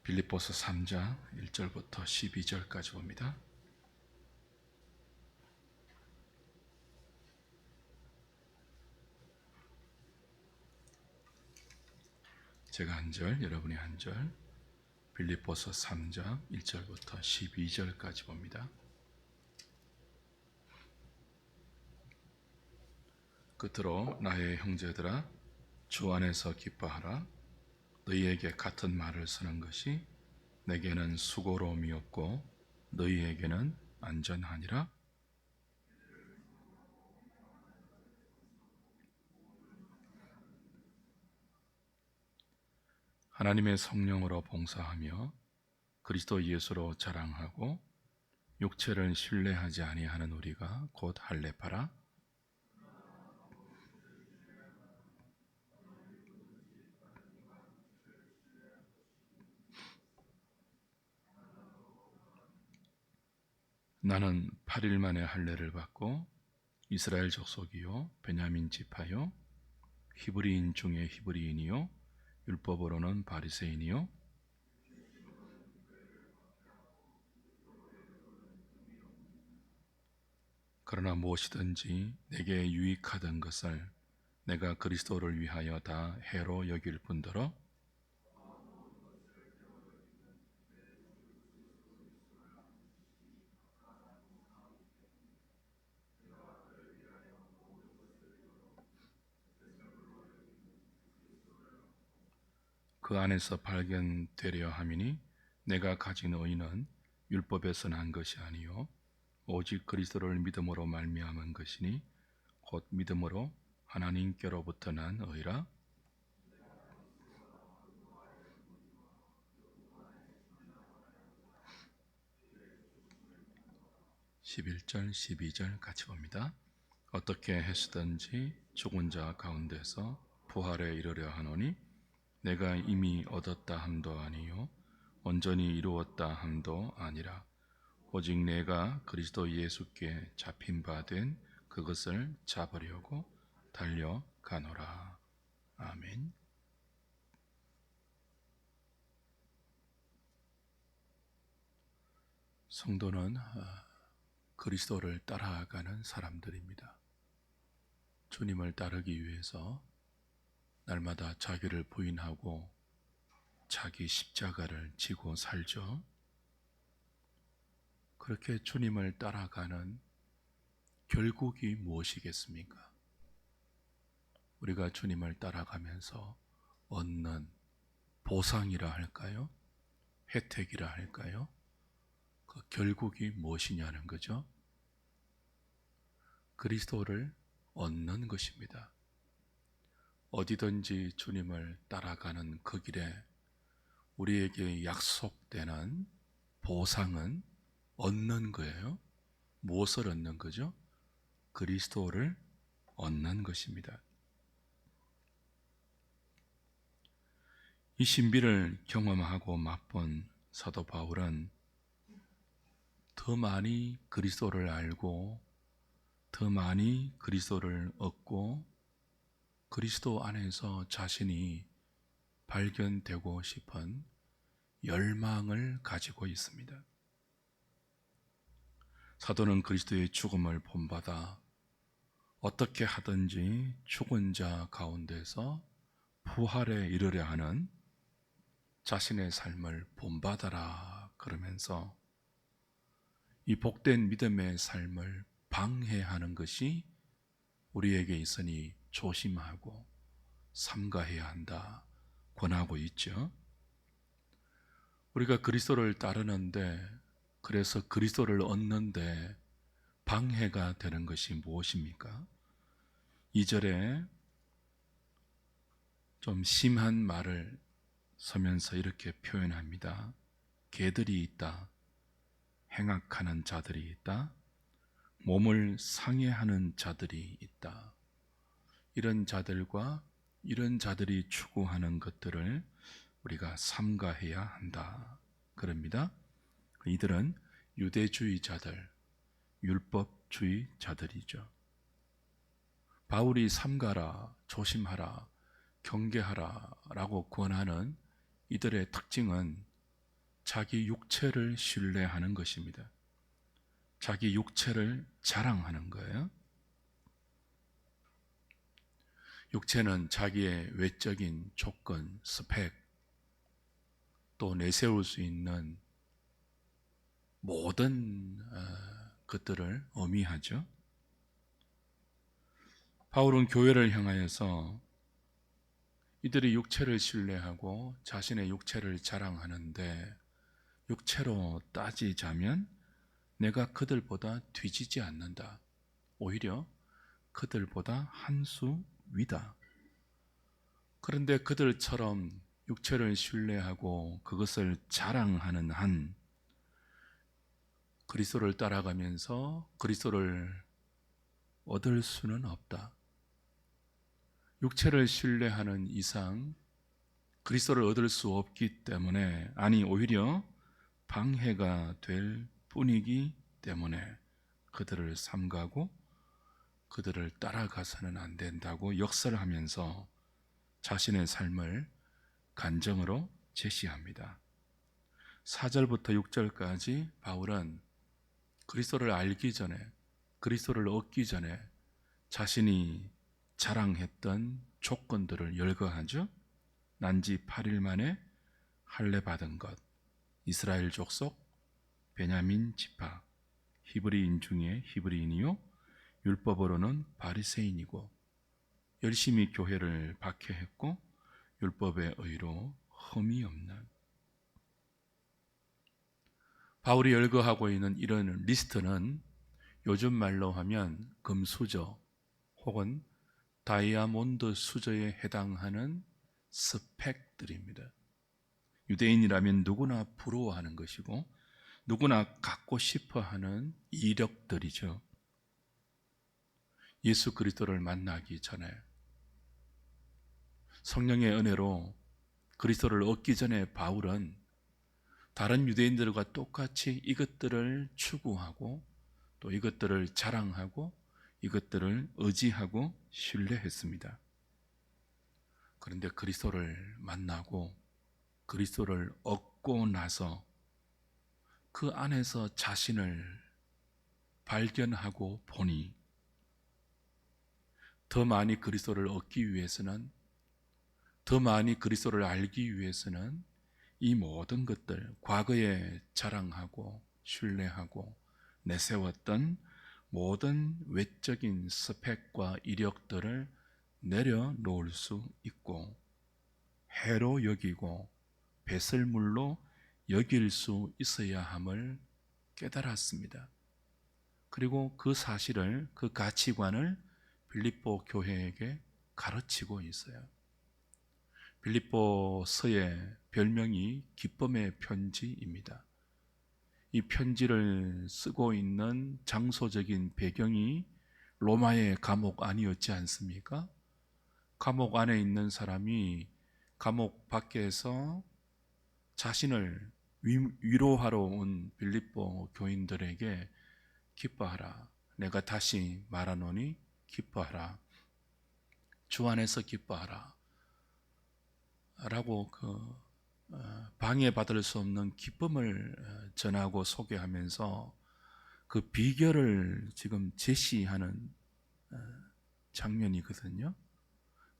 빌립보서 3장 1절부터 12절까지 봅니다. 제가 한 절, 여러분이 한 절. 빌립보서 3장 1절부터 12절까지 봅니다. 끝으로 나의 형제들아, 주 안에서 기뻐하라. 너희에게 같은 말을 쓰는 것이 내게는 수고로움이 없고 너희에게는 안전하니라. 하나님의 성령으로 봉사하며 그리스도 예수로 자랑하고 육체를 신뢰하지 아니하는 우리가 곧 할례파라. 나는 8일 만에 할례를 받고 이스라엘 족속이요 베냐민 지파요 히브리인 중에 히브리인이요 율법으로는 바리새인이요 그러나 무엇이든지 내게 유익하던 것을 내가 그리스도를 위하여 다 해로 여길 뿐더러 그 안에서 발견되려 함이니 내가 가진 의는 율법에서 난 것이 아니요 오직 그리스도를 믿음으로 말미암은 것이니 곧 믿음으로 하나님께로부터 난 의라. 11절 12절 같이 봅니다. 어떻게 했으든지 죽은 자 가운데서 부활에 이르려 하노니 내가 이미 얻었다 함도 아니요 온전히 이루었다 함도 아니라 오직 내가 그리스도 예수께 잡힌 바 된 그것을 잡으려고 달려가노라. 아멘. 성도는 그리스도를 따라가는 사람들입니다. 주님을 따르기 위해서 날마다 자기를 부인하고 자기 십자가를 지고 살죠. 그렇게 주님을 따라가는 결국이 무엇이겠습니까? 우리가 주님을 따라가면서 얻는 보상이라 할까요? 혜택이라 할까요? 그 결국이 무엇이냐는 거죠. 그리스도를 얻는 것입니다. 어디든지 주님을 따라가는 그 길에 우리에게 약속되는 보상은 얻는 거예요. 무엇을 얻는 거죠? 그리스도를 얻는 것입니다. 이 신비를 경험하고 맛본 사도 바울은 더 많이 그리스도를 알고 더 많이 그리스도를 얻고 그리스도 안에서 자신이 발견되고 싶은 열망을 가지고 있습니다. 사도는 그리스도의 죽음을 본받아 어떻게 하든지 죽은 자 가운데서 부활에 이르려 하는 자신의 삶을 본받아라 그러면서 이 복된 믿음의 삶을 방해하는 것이 우리에게 있으니 조심하고 삼가해야 한다 권하고 있죠. 우리가 그리스도를 따르는데 그래서 그리스도를 얻는데 방해가 되는 것이 무엇입니까? 2절에 좀 심한 말을 서면서 이렇게 표현합니다. 개들이 있다. 행악하는 자들이 있다. 몸을 상해하는 자들이 있다. 이런 자들과 이런 자들이 추구하는 것들을 우리가 삼가해야 한다. 그럽니다. 이들은 유대주의자들, 율법주의자들이죠. 바울이 삼가라, 조심하라, 경계하라 라고 권하는 이들의 특징은 자기 육체를 신뢰하는 것입니다. 자기 육체를 자랑하는 거예요. 육체는 자기의 외적인 조건, 스펙, 또 내세울 수 있는 모든 것들을 의미하죠. 바울은 교회를 향하여서 이들이 육체를 신뢰하고 자신의 육체를 자랑하는데, 육체로 따지자면 내가 그들보다 뒤지지 않는다. 오히려 그들보다 한 수 위다. 그런데 그들처럼 육체를 신뢰하고 그것을 자랑하는 한, 그리스도를 따라가면서 그리스도를 얻을 수는 없다. 육체를 신뢰하는 이상 그리스도를 얻을 수 없기 때문에, 아니 오히려 방해가 될 뿐이기 때문에 그들을 삼가고 그들을 따라가서는 안 된다고 역설하면서 자신의 삶을 간증으로 제시합니다. 4절부터 6절까지 바울은 그리스도를 알기 전에, 그리스도를 얻기 전에 자신이 자랑했던 조건들을 열거하죠. 난지 8일 만에 할례 받은 것, 이스라엘 족속, 베냐민 지파, 히브리인 중에 히브리인이요 율법으로는 바리새인이고, 열심히 교회를 박해했고 율법의 의로 흠이 없는, 바울이 열거하고 있는 이런 리스트는 요즘 말로 하면 금수저 혹은 다이아몬드 수저에 해당하는 스펙들입니다. 유대인이라면 누구나 부러워하는 것이고 누구나 갖고 싶어하는 이력들이죠. 예수 그리스도를 만나기 전에, 성령의 은혜로 그리스도를 얻기 전에 바울은 다른 유대인들과 똑같이 이것들을 추구하고 또 이것들을 자랑하고 이것들을 의지하고 신뢰했습니다. 그런데 그리스도를 만나고 그리스도를 얻고 나서 그 안에서 자신을 발견하고 보니, 더 많이 그리스도를 얻기 위해서는, 더 많이 그리스도를 알기 위해서는 이 모든 것들, 과거에 자랑하고 신뢰하고 내세웠던 모든 외적인 스펙과 이력들을 내려놓을 수 있고 해로 여기고 배설물로 여길 수 있어야 함을 깨달았습니다. 그리고 그 사실을, 그 가치관을 빌립보 교회에게 가르치고 있어요. 빌립보서의 별명이 기쁨의 편지입니다. 이 편지를 쓰고 있는 장소적인 배경이 로마의 감옥 아니었지 않습니까? 감옥 안에 있는 사람이 감옥 밖에서 자신을 위로하러 온 빌립보 교인들에게 기뻐하라, 내가 다시 말하노니 기뻐하라, 주 안에서 기뻐하라 라고 방해받을 수 없는 기쁨을 전하고 소개하면서 그 비결을 지금 제시하는 장면이거든요.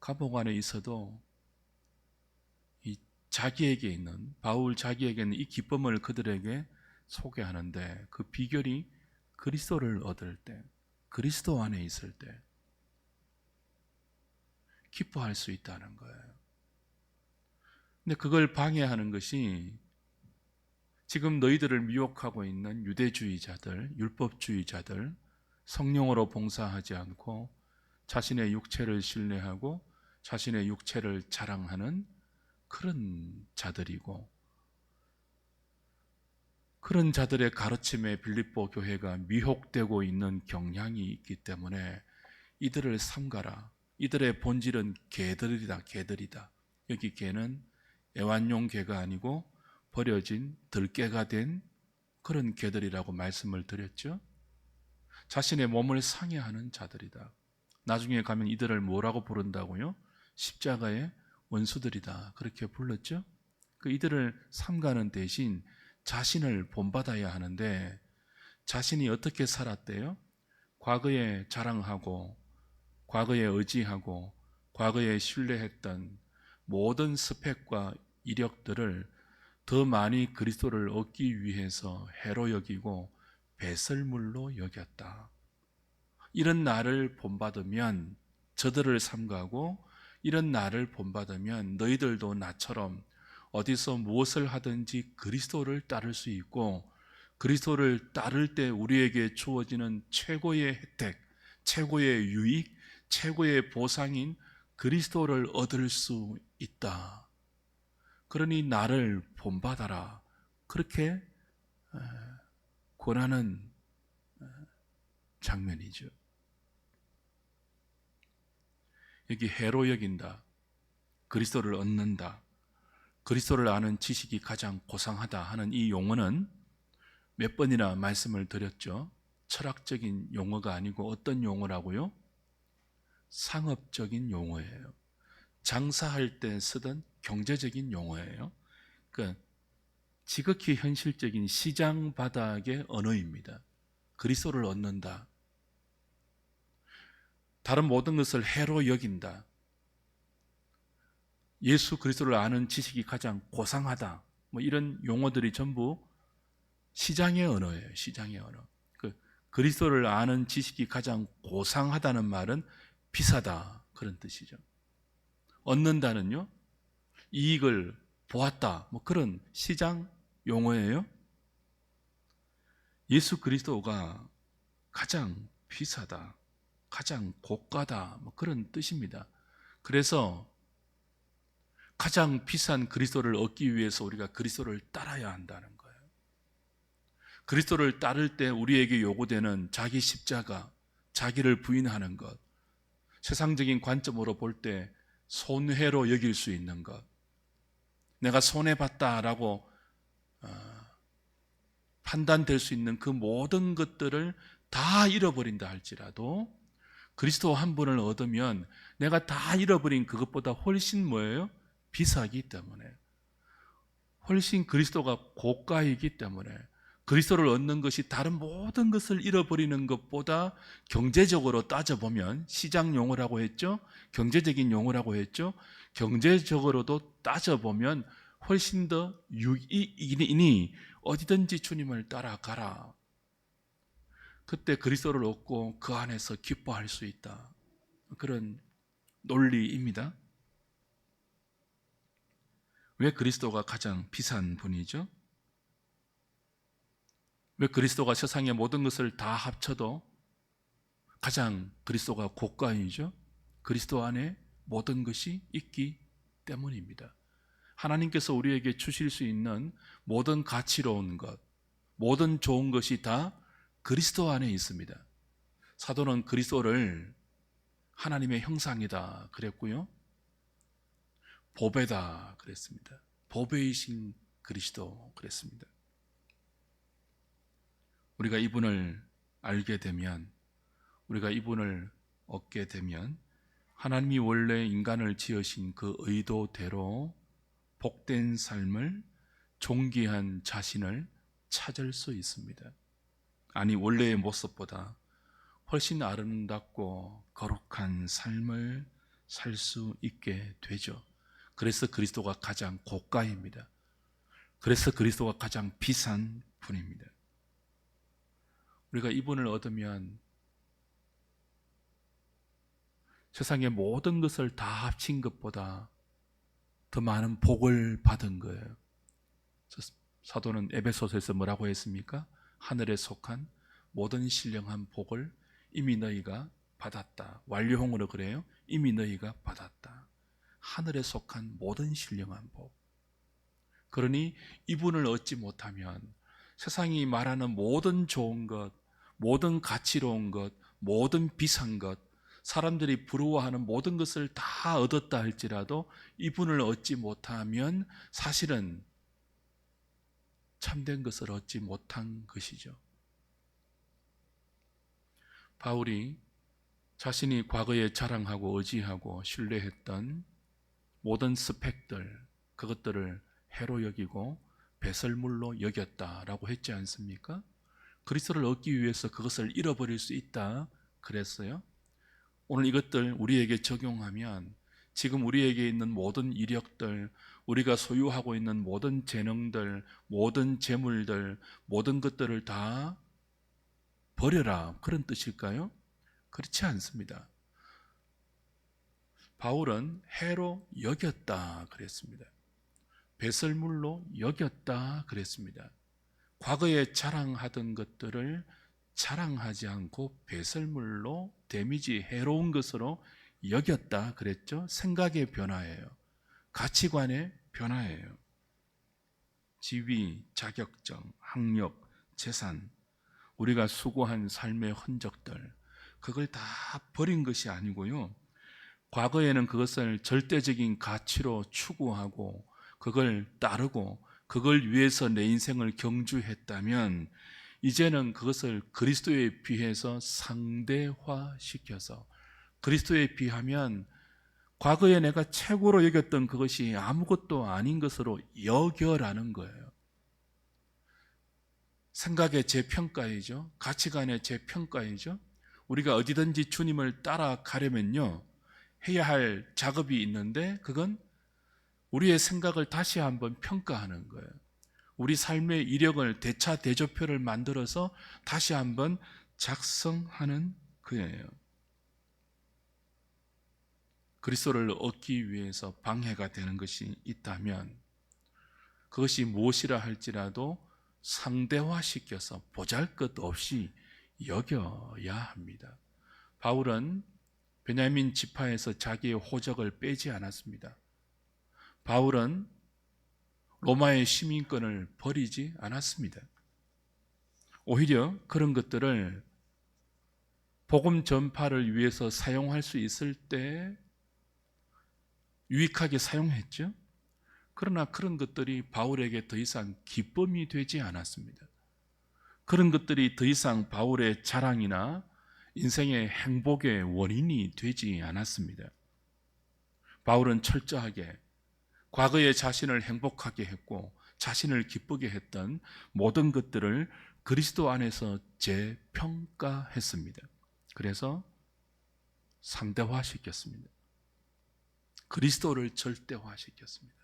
감옥 안에 있어도 이 자기에게 있는, 바울 자기에게 있는 이 기쁨을 그들에게 소개하는데, 그 비결이 그리스도를 얻을 때, 그리스도 안에 있을 때 기뻐할 수 있다는 거예요. 근데 그걸 방해하는 것이 지금 너희들을 미혹하고 있는 유대주의자들, 율법주의자들, 성령으로 봉사하지 않고 자신의 육체를 신뢰하고 자신의 육체를 자랑하는 그런 자들이고, 그런 자들의 가르침에 빌립보 교회가 미혹되고 있는 경향이 있기 때문에 이들을 삼가라. 이들의 본질은 개들이다, 개들이다. 여기 개는 애완용 개가 아니고 버려진 들개가 된 그런 개들이라고 말씀을 드렸죠. 자신의 몸을 상해하는 자들이다. 나중에 가면 이들을 뭐라고 부른다고요? 십자가의 원수들이다. 그렇게 불렀죠. 이들을 삼가는 대신 자신을 본받아야 하는데 자신이 어떻게 살았대요? 과거에 자랑하고 과거에 의지하고 과거에 신뢰했던 모든 스펙과 이력들을 더 많이 그리스도를 얻기 위해서 해로 여기고 배설물로 여겼다. 이런 나를 본받으면 저들을 삼가고 이런 나를 본받으면 너희들도 나처럼 어디서 무엇을 하든지 그리스도를 따를 수 있고 그리스도를 따를 때 우리에게 주어지는 최고의 혜택, 최고의 유익, 최고의 보상인 그리스도를 얻을 수 있다. 그러니 나를 본받아라. 그렇게 권하는 장면이죠. 여기 해로 여긴다. 그리스도를 얻는다. 그리스도를 아는 지식이 가장 고상하다 하는 이 용어는 몇 번이나 말씀을 드렸죠. 철학적인 용어가 아니고 어떤 용어라고요? 상업적인 용어예요. 장사할 때 쓰던 경제적인 용어예요. 그러니까 지극히 현실적인 시장 바닥의 언어입니다. 그리스도를 얻는다. 다른 모든 것을 해로 여긴다. 예수 그리스도를 아는 지식이 가장 고상하다. 뭐 이런 용어들이 전부 시장의 언어예요. 시장의 언어. 그리스도를 아는 지식이 가장 고상하다는 말은 비싸다. 그런 뜻이죠. 얻는다는요, 이익을 보았다. 뭐 그런 시장 용어예요. 예수 그리스도가 가장 비싸다. 가장 고가다. 뭐 그런 뜻입니다. 그래서 가장 비싼 그리스도를 얻기 위해서 우리가 그리스도를 따라야 한다는 거예요. 그리스도를 따를 때 우리에게 요구되는 자기 십자가, 자기를 부인하는 것, 세상적인 관점으로 볼 때 손해로 여길 수 있는 것, 내가 손해봤다라고 판단될 수 있는 그 모든 것들을 다 잃어버린다 할지라도 그리스도 한 분을 얻으면 내가 다 잃어버린 그것보다 훨씬 뭐예요? 비싸기 때문에, 훨씬 그리스도가 고가이기 때문에 그리스도를 얻는 것이 다른 모든 것을 잃어버리는 것보다 경제적으로 따져보면, 시장 용어라고 했죠? 경제적인 용어라고 했죠? 경제적으로도 따져보면 훨씬 더 유익이니 어디든지 주님을 따라가라. 그때 그리스도를 얻고 그 안에서 기뻐할 수 있다. 그런 논리입니다. 왜 그리스도가 가장 비싼 분이죠? 왜 그리스도가 세상의 모든 것을 다 합쳐도 가장 그리스도가 고가이죠? 그리스도 안에 모든 것이 있기 때문입니다. 하나님께서 우리에게 주실 수 있는 모든 가치로운 것, 모든 좋은 것이 다 그리스도 안에 있습니다. 사도는 그리스도를 하나님의 형상이다 그랬고요, 보배다 그랬습니다. 보배이신 그리스도 그랬습니다. 우리가 이분을 알게 되면, 우리가 이분을 얻게 되면 하나님이 원래 인간을 지으신 그 의도대로 복된 삶을, 존귀한 자신을 찾을 수 있습니다. 아니, 원래의 모습보다 훨씬 아름답고 거룩한 삶을 살 수 있게 되죠. 그래서 그리스도가 가장 고가입니다. 그래서 그리스도가 가장 비싼 분입니다. 우리가 이분을 얻으면 세상의 모든 것을 다 합친 것보다 더 많은 복을 받은 거예요. 사도는 에베소서에서 뭐라고 했습니까? 하늘에 속한 모든 신령한 복을 이미 너희가 받았다. 완료형으로 그래요. 이미 너희가 받았다. 하늘에 속한 모든 신령한 복. 그러니 이분을 얻지 못하면 세상이 말하는 모든 좋은 것, 모든 가치로운 것, 모든 비싼 것, 사람들이 부러워하는 모든 것을 다 얻었다 할지라도 이분을 얻지 못하면 사실은 참된 것을 얻지 못한 것이죠. 바울이 자신이 과거에 자랑하고 의지하고 신뢰했던 모든 스펙들, 그것들을 해로 여기고 배설물로 여겼다라고 했지 않습니까? 그리스도를 얻기 위해서 그것을 잃어버릴 수 있다 그랬어요. 오늘 이것들 우리에게 적용하면 지금 우리에게 있는 모든 이력들, 우리가 소유하고 있는 모든 재능들, 모든 재물들, 모든 것들을 다 버려라, 그런 뜻일까요? 그렇지 않습니다. 바울은 해로 여겼다 그랬습니다. 배설물로 여겼다 그랬습니다. 과거에 자랑하던 것들을 자랑하지 않고 배설물로 데미지, 해로운 것으로 여겼다 그랬죠. 생각의 변화예요. 가치관의 변화예요. 지위, 자격증, 학력, 재산, 우리가 수고한 삶의 흔적들, 그걸 다 버린 것이 아니고요. 과거에는 그것을 절대적인 가치로 추구하고 그걸 따르고 그걸 위해서 내 인생을 경주했다면 이제는 그것을 그리스도에 비해서 상대화시켜서, 그리스도에 비하면 과거에 내가 최고로 여겼던 그것이 아무것도 아닌 것으로 여겨라는 거예요. 생각의 재평가이죠. 가치관의 재평가이죠. 우리가 어디든지 주님을 따라가려면요, 해야 할 작업이 있는데 그건 우리의 생각을 다시 한번 평가하는 거예요. 우리 삶의 이력을 대차대조표를 만들어서 다시 한번 작성하는 거예요. 그리스도를 얻기 위해서 방해가 되는 것이 있다면 그것이 무엇이라 할지라도 상대화시켜서 보잘것없이 여겨야 합니다. 바울은 베냐민 지파에서 자기의 호적을 빼지 않았습니다. 바울은 로마의 시민권을 버리지 않았습니다. 오히려 그런 것들을 복음 전파를 위해서 사용할 수 있을 때 유익하게 사용했죠. 그러나 그런 것들이 바울에게 더 이상 기쁨이 되지 않았습니다. 그런 것들이 더 이상 바울의 자랑이나 인생의 행복의 원인이 되지 않았습니다. 바울은 철저하게 과거의 자신을 행복하게 했고 자신을 기쁘게 했던 모든 것들을 그리스도 안에서 재평가했습니다. 그래서 상대화시켰습니다. 그리스도를 절대화시켰습니다.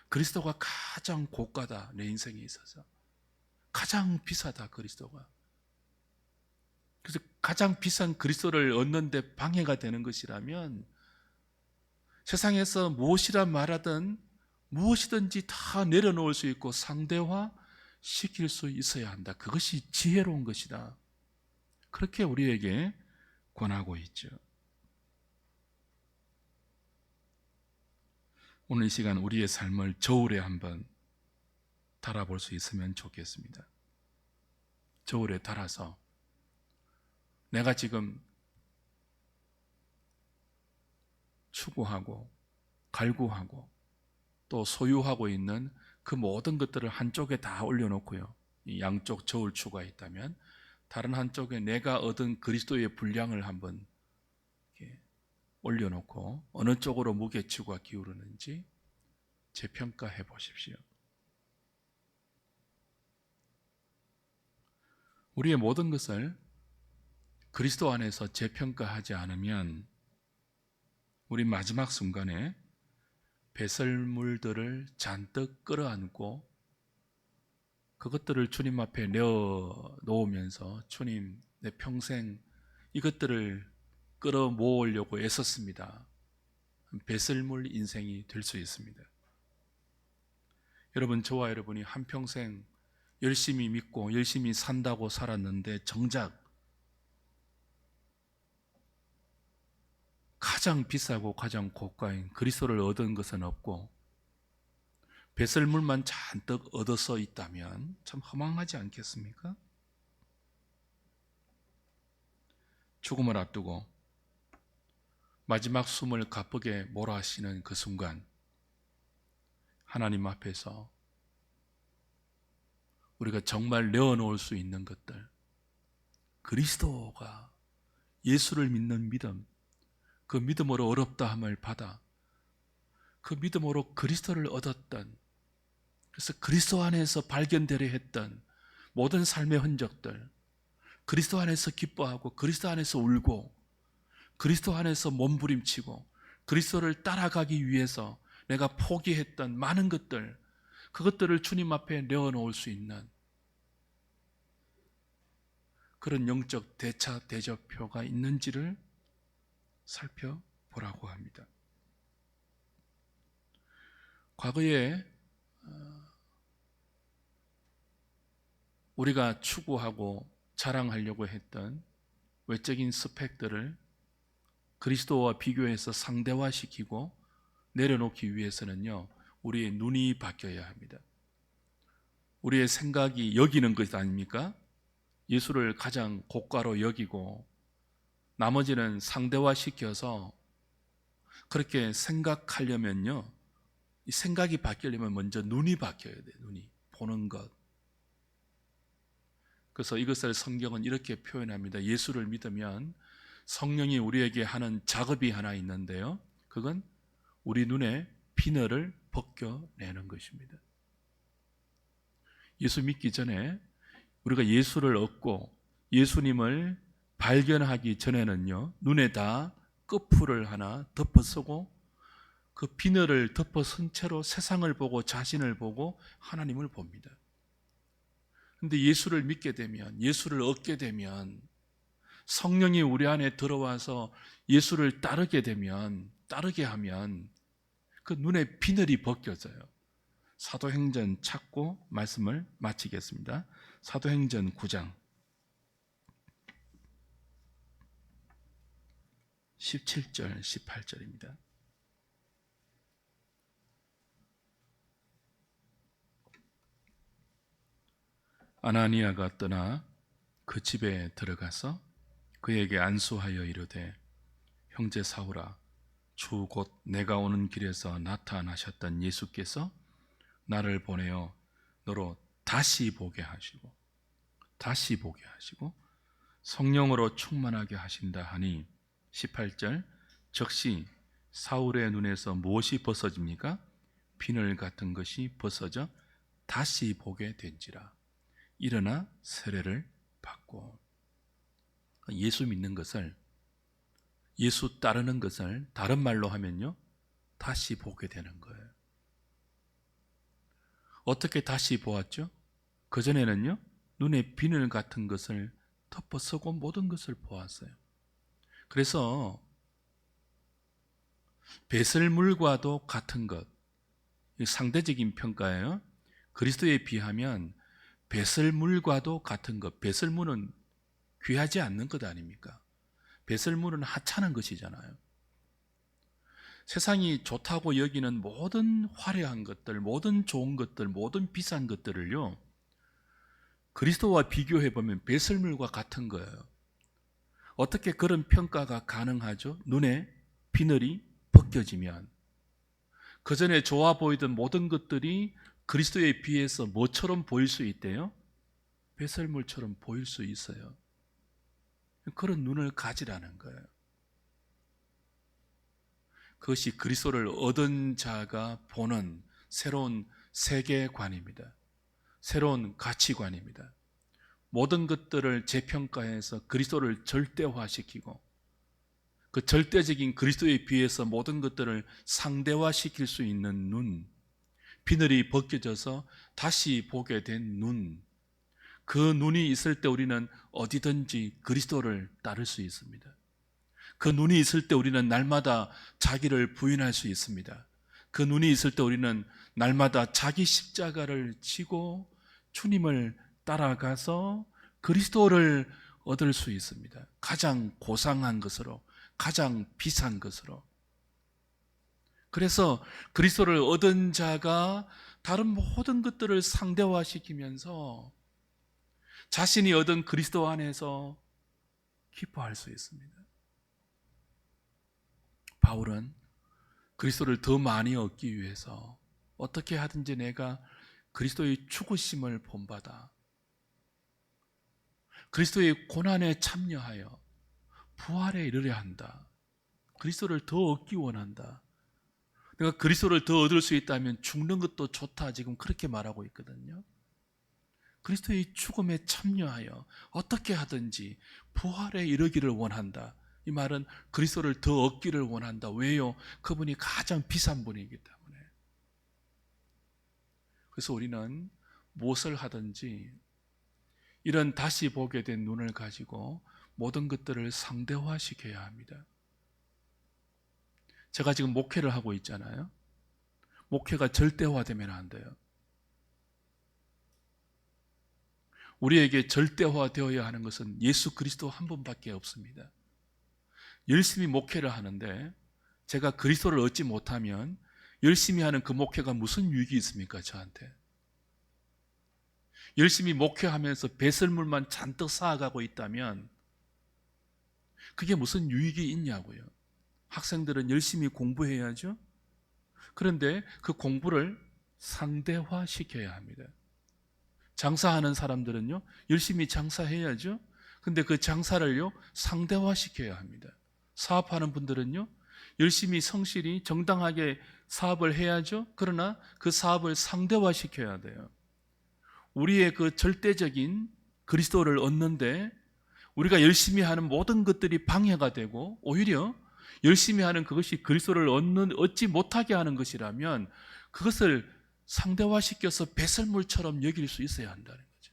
그리스도가 가장 고가다, 내 인생에 있어서 가장 비싸다, 그리스도가. 그래서 가장 비싼 그리스도를 얻는데 방해가 되는 것이라면 세상에서 무엇이라 말하든 무엇이든지 다 내려놓을 수 있고 상대화 시킬 수 있어야 한다. 그것이 지혜로운 것이다. 그렇게 우리에게 권하고 있죠. 오늘 이 시간 우리의 삶을 저울에 한번 달아볼 수 있으면 좋겠습니다. 저울에 달아서 내가 지금 추구하고 갈구하고 또 소유하고 있는 그 모든 것들을 한쪽에 다 올려놓고요, 이 양쪽 저울추가 있다면 다른 한쪽에 내가 얻은 그리스도의 분량을 한번 이렇게 올려놓고 어느 쪽으로 무게추가 기울었는지 재평가해 보십시오. 우리의 모든 것을 그리스도 안에서 재평가하지 않으면 우리 마지막 순간에 배설물들을 잔뜩 끌어안고 그것들을 주님 앞에 내어 놓으면서 주님, 내 평생 이것들을 끌어 모으려고 애썼습니다. 배설물 인생이 될 수 있습니다. 여러분, 저와 여러분이 한평생 열심히 믿고 열심히 산다고 살았는데 정작 가장 비싸고 가장 고가인 그리스도를 얻은 것은 없고 배설물만 잔뜩 얻어서 있다면 참 허망하지 않겠습니까? 죽음을 앞두고 마지막 숨을 가쁘게 몰아쉬는 그 순간 하나님 앞에서 우리가 정말 내어놓을 수 있는 것들, 그리스도가, 예수를 믿는 믿음, 그 믿음으로 어렵다함을 받아 그 믿음으로 그리스도를 얻었던 그래서 그리스도 안에서 발견되려 했던 모든 삶의 흔적들, 그리스도 안에서 기뻐하고 그리스도 안에서 울고 그리스도 안에서 몸부림치고 그리스도를 따라가기 위해서 내가 포기했던 많은 것들, 그것들을 주님 앞에 내어놓을 수 있는 그런 영적 대차 대조표가 있는지를 살펴보라고 합니다. 과거에 우리가 추구하고 자랑하려고 했던 외적인 스펙들을 그리스도와 비교해서 상대화시키고 내려놓기 위해서는요, 우리의 눈이 바뀌어야 합니다. 우리의 생각이 여기는 것 아닙니까? 예수를 가장 고가로 여기고 나머지는 상대화시켜서 그렇게 생각하려면요, 이 생각이 바뀌려면 먼저 눈이 바뀌어야 돼요. 눈이 보는 것. 그래서 이것을 성경은 이렇게 표현합니다. 예수를 믿으면 성령이 우리에게 하는 작업이 하나 있는데요, 그건 우리 눈에 비늘을 벗겨내는 것입니다. 예수 믿기 전에 우리가 예수를 얻고 예수님을 발견하기 전에는요, 눈에 다 끝풀을 하나 덮어쓰고 그 비늘을 덮어쓴 채로 세상을 보고 자신을 보고 하나님을 봅니다. 그런데 예수를 믿게 되면, 예수를 얻게 되면, 성령이 우리 안에 들어와서 예수를 따르게 하면 그 눈에 비늘이 벗겨져요. 사도행전 찾고 말씀을 마치겠습니다. 사도행전 9장 17절 18절입니다. 아나니아가 떠나 그 집에 들어가서 그에게 안수하여 이르되, 형제 사울아, 주 곧 내가 오는 길에서 나타나셨던 예수께서 나를 보내어 너로 다시 보게 하시고 성령으로 충만하게 하신다 하니, 18절, 즉시 사울의 눈에서 무엇이 벗어집니까? 비늘 같은 것이 벗어져 다시 보게 된지라. 일어나 세례를 받고. 예수 믿는 것을, 예수 따르는 것을 다른 말로 하면요, 다시 보게 되는 거예요. 어떻게 다시 보았죠? 그전에는요, 눈에 비늘 같은 것을 덮어쓰고 모든 것을 보았어요. 그래서 배설물과도 같은 것, 상대적인 평가예요. 그리스도에 비하면 배설물과도 같은 것. 배설물은 귀하지 않는 것 아닙니까? 배설물은 하찮은 것이잖아요. 세상이 좋다고 여기는 모든 화려한 것들, 모든 좋은 것들, 모든 비싼 것들을요, 그리스도와 비교해보면 배설물과 같은 거예요. 어떻게 그런 평가가 가능하죠? 눈에 비늘이 벗겨지면 그전에 좋아 보이던 모든 것들이 그리스도에 비해서 뭐처럼 보일 수 있대요? 배설물처럼 보일 수 있어요. 그런 눈을 가지라는 거예요. 그것이 그리스도를 얻은 자가 보는 새로운 세계관입니다. 새로운 가치관입니다. 모든 것들을 재평가해서 그리스도를 절대화시키고 그 절대적인 그리스도에 비해서 모든 것들을 상대화시킬 수 있는 눈, 비늘이 벗겨져서 다시 보게 된 눈, 그 눈이 있을 때 우리는 어디든지 그리스도를 따를 수 있습니다. 그 눈이 있을 때 우리는 날마다 자기를 부인할 수 있습니다. 그 눈이 있을 때 우리는 날마다 자기 십자가를 지고 주님을 따라가서 그리스도를 얻을 수 있습니다. 가장 고상한 것으로, 가장 비싼 것으로. 그래서 그리스도를 얻은 자가 다른 모든 것들을 상대화시키면서 자신이 얻은 그리스도 안에서 기뻐할 수 있습니다. 바울은 그리스도를 더 많이 얻기 위해서 어떻게 하든지 내가 그리스도의 죽으심을 본받아 그리스도의 고난에 참여하여 부활에 이르려 한다. 그리스도를 더 얻기 원한다. 내가 그리스도를 더 얻을 수 있다면 죽는 것도 좋다, 지금 그렇게 말하고 있거든요. 그리스도의 죽음에 참여하여 어떻게 하든지 부활에 이르기를 원한다. 이 말은 그리스도를 더 얻기를 원한다. 왜요? 그분이 가장 비싼 분이기 때문에. 그래서 우리는 무엇을 하든지 이런 다시 보게 된 눈을 가지고 모든 것들을 상대화시켜야 합니다. 제가 지금 목회를 하고 있잖아요. 목회가 절대화되면 안 돼요. 우리에게 절대화되어야 하는 것은 예수 그리스도 한 분밖에 없습니다. 열심히 목회를 하는데 제가 그리스도를 얻지 못하면 열심히 하는 그 목회가 무슨 유익이 있습니까, 저한테? 열심히 목회하면서 배설물만 잔뜩 쌓아가고 있다면 그게 무슨 유익이 있냐고요. 학생들은 열심히 공부해야죠. 그런데 그 공부를 상대화시켜야 합니다. 장사하는 사람들은요, 열심히 장사해야죠. 근데 그 장사를요, 상대화시켜야 합니다. 사업하는 분들은요, 열심히 성실히 정당하게 사업을 해야죠. 그러나 그 사업을 상대화시켜야 돼요. 우리의 그 절대적인 그리스도를 얻는데 우리가 열심히 하는 모든 것들이 방해가 되고 오히려 열심히 하는 그것이 그리스도를 얻지 못하게 하는 것이라면 그것을 상대화시켜서 배설물처럼 여길 수 있어야 한다는 거죠.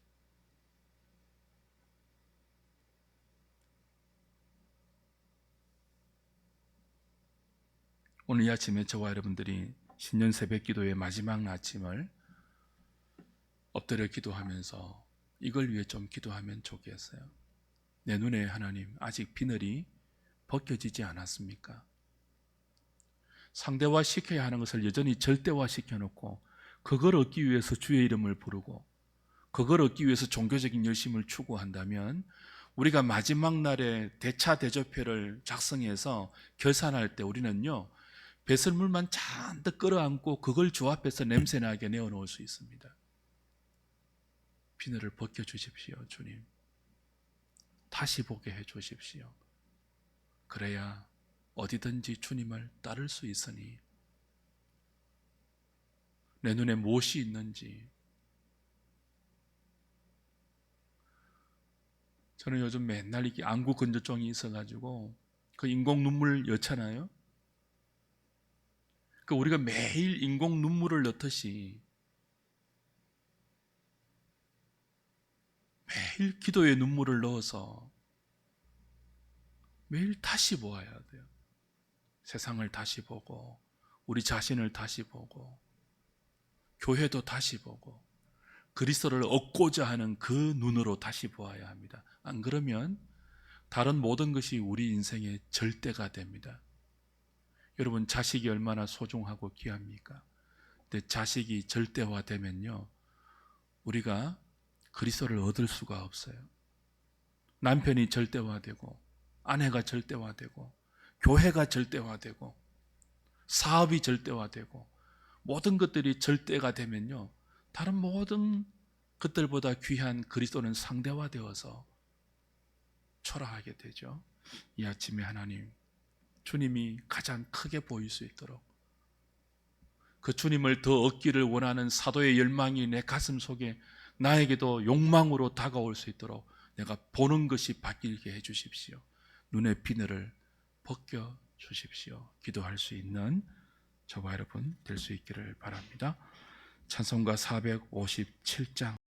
오늘 이 아침에 저와 여러분들이 신년 새벽 기도의 마지막 아침을 엎드려 기도하면서 이걸 위해 좀 기도하면 좋겠어요. 내 눈에 하나님, 아직 비늘이 벗겨지지 않았습니까? 상대화시켜야 하는 것을 여전히 절대화시켜놓고 그걸 얻기 위해서 주의 이름을 부르고 그걸 얻기 위해서 종교적인 열심을 추구한다면 우리가 마지막 날에 대차 대조표를 작성해서 결산할 때 우리는요, 배설물만 잔뜩 끌어안고 그걸 주 앞에서 냄새나게 내어놓을 수 있습니다. 비늘을 벗겨주십시오, 주님. 다시 보게 해주십시오. 그래야 어디든지 주님을 따를 수 있으니 내 눈에 무엇이 있는지. 저는 요즘 맨날 이렇게 안구 건조증이 있어가지고 그 인공 눈물 넣잖아요. 그 우리가 매일 인공 눈물을 넣듯이 매일 기도에 눈물을 넣어서 매일 다시 보아야 돼요. 세상을 다시 보고 우리 자신을 다시 보고 교회도 다시 보고 그리스도를 얻고자 하는 그 눈으로 다시 보아야 합니다. 안 그러면 다른 모든 것이 우리 인생의 절대가 됩니다. 여러분, 자식이 얼마나 소중하고 귀합니까? 근데 자식이 절대화되면요, 우리가 그리스도를 얻을 수가 없어요. 남편이 절대화되고 아내가 절대화되고 교회가 절대화되고 사업이 절대화되고 모든 것들이 절대가 되면요, 다른 모든 것들보다 귀한 그리스도는 상대화되어서 초라하게 되죠. 이 아침에 하나님, 주님이 가장 크게 보일 수 있도록 그 주님을 더 얻기를 원하는 사도의 열망이 내 가슴 속에 나에게도 욕망으로 다가올 수 있도록 내가 보는 것이 바뀌게 해주십시오. 눈의 비늘을 벗겨 주십시오. 기도할 수 있는 저와 여러분 될 수 있기를 바랍니다. 찬송가 457장